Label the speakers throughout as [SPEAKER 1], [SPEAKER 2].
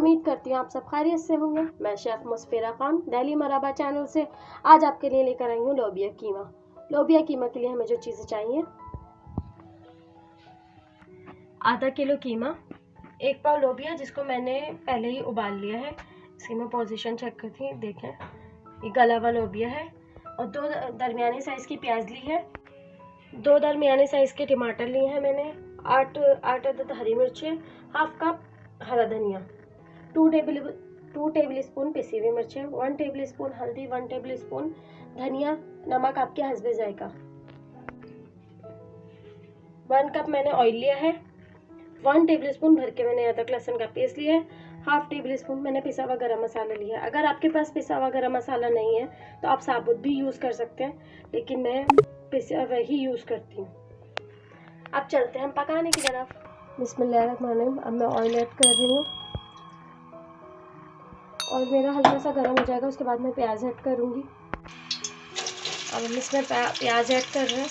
[SPEAKER 1] उम्मीद करती हूँ आप सब खैरियत से होंगे। मैं शेफ मुस्फिरा खान दिल्ली मराबा चैनल से आज आपके लिए लेकर आई हूँ लोबिया कीमा। लोबिया कीमा के लिए हमें जो चीज़ें चाहिए, आधा किलो कीमा, 1 पाव लोबिया जिसको मैंने पहले ही उबाल लिया है। इसकी मैं पोजीशन चेक करती हूँ, देखें ये गला हुआ लोबिया है। और 2 दरमियानी साइज़ की प्याज ली है, 2 दरमियानी साइज़ के टमाटर लिए हैं मैंने, 8 अदद हरी मिर्चें, हाफ कप हरा धनिया, 2 टेबल स्पून पिसी हुई मिर्चें, 1 टेबल स्पून हल्दी, 1 टेबल स्पून धनिया, नमक आपके हस्बे जायका। 1 कप मैंने ऑयल लिया है, 1 टेबल स्पून भर के मैंने अदरक लहसुन का पेस्ट लिया है, हाफ टेबल स्पून मैंने पिसा हुआ गरम मसाला लिया है। अगर आपके पास पिसा हुआ गरम मसाला नहीं है तो आप साबुत भी यूज़ कर सकते हैं, लेकिन मैं पिसा हुआ ही यूज़ करती हूँ। अब चलते हैं हम पकाने की तरफ। बिस्मिल्लाहिर्रहमानिर्रहीम। अब मैं ऑयल ऐड कर रही हूँ। ऑयल मेरा हल्का सा गर्म हो जाएगा, उसके बाद मैं प्याज ऐड करूँगी। अब हम इसमें प्याज ऐड कर रहे हैं।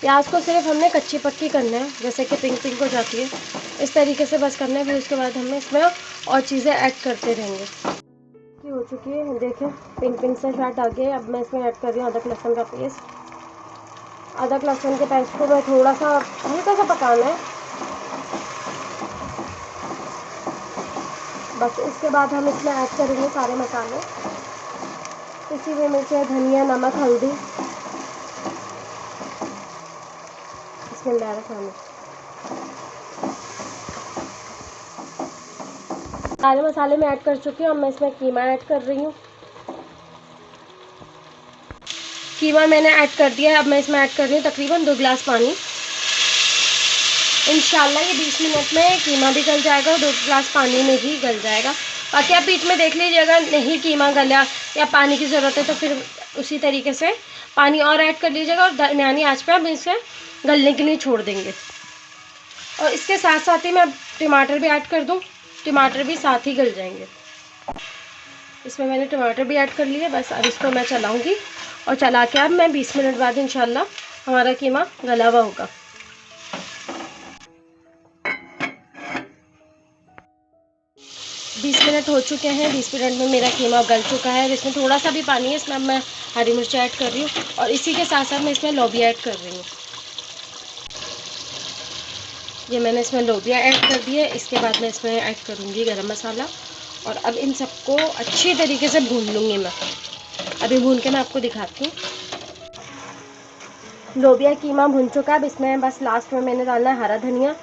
[SPEAKER 1] प्याज को सिर्फ हमने कच्ची पक्की करना है, जैसे कि पिंक पिंक हो जाती है इस तरीके से बस करना है। फिर उसके बाद हमें इसमें और चीज़ें ऐड करते रहेंगे। हो चुकी है, देखें पिंक पिंक से शायद आ गया। अब मैं इसमें ऐड कर रही हूँ अदरक लहसुन का पेस्ट। अदरक लहसुन के पेस्ट को मैं थोड़ा सा हल्का सा पकाना है बस। इसके बाद हम इसमें ऐड करेंगे सारे मसाले, पिसी हुई मिर्चें, धनिया, नमक, हल्दी। बिस्मिल्लाहिर्रहमानिर्रहीम। सारे मसाले मैं ऐड कर चुकी हूँ। अब मैं इसमें कीमा ऐड कर रही हूँ। कीमा मैंने ऐड कर दिया है। अब मैं इसमें ऐड कर रही हूँ तकरीबन 2 गिलास पानी। इंशाल्लाह ये 20 मिनट में कीमा भी गल जाएगा और 2 गिलास पानी में भी गल जाएगा। बाकी आप बीच में देख लीजिएगा, नहीं कीमा गला या पानी की ज़रूरत है तो फिर उसी तरीके से पानी और ऐड कर लीजिएगा और दरमियानी आंच पे हम इसे गलने के लिए छोड़ देंगे। और इसके साथ साथ ही मैं टमाटर भी ऐड कर दूँ, टमाटर भी साथ ही गल जाएंगे। इसमें मैंने टमाटर भी ऐड कर लिए। बस अब इसको मैं चलाऊँगी और चला के अब मैं 20 मिनट बाद इंशाल्लाह हमारा कीमा गला हुआ होगा। 20 मिनट हो चुके हैं। 20 मिनट में मेरा कीमा गल चुका है। इसमें थोड़ा सा भी पानी है, इसमें अब मैं हरी मिर्च ऐड कर रही हूँ और इसी के साथ साथ मैं इसमें लोबिया ऐड कर रही हूँ। ये मैंने इसमें लोबिया ऐड कर दी है। इसके बाद मैं इसमें ऐड करूँगी गरम मसाला और अब इन सबको अच्छी तरीके से भून लूँगी मैं। अभी भून के मैं आपको दिखाती हूँ। लोबिया कीमा भुन चुका है। अब इसमें बस लास्ट में मैंने डालना है हरा धनिया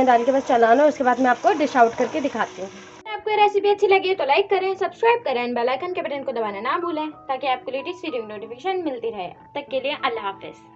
[SPEAKER 1] डाल के बस चलाना है। उसके बाद मैं आपको डिश आउट करके दिखाती हूँ।
[SPEAKER 2] आपको ये रेसिपी अच्छी लगी तो लाइक करें, सब्सक्राइब करें एंड बेल आइकन के बटन को दबाना ना भूलें ताकि आपको लेटेस्ट वीडियो नोटिफिकेशन मिलती रहे। तब तक के लिए अल्लाह हाफिज़।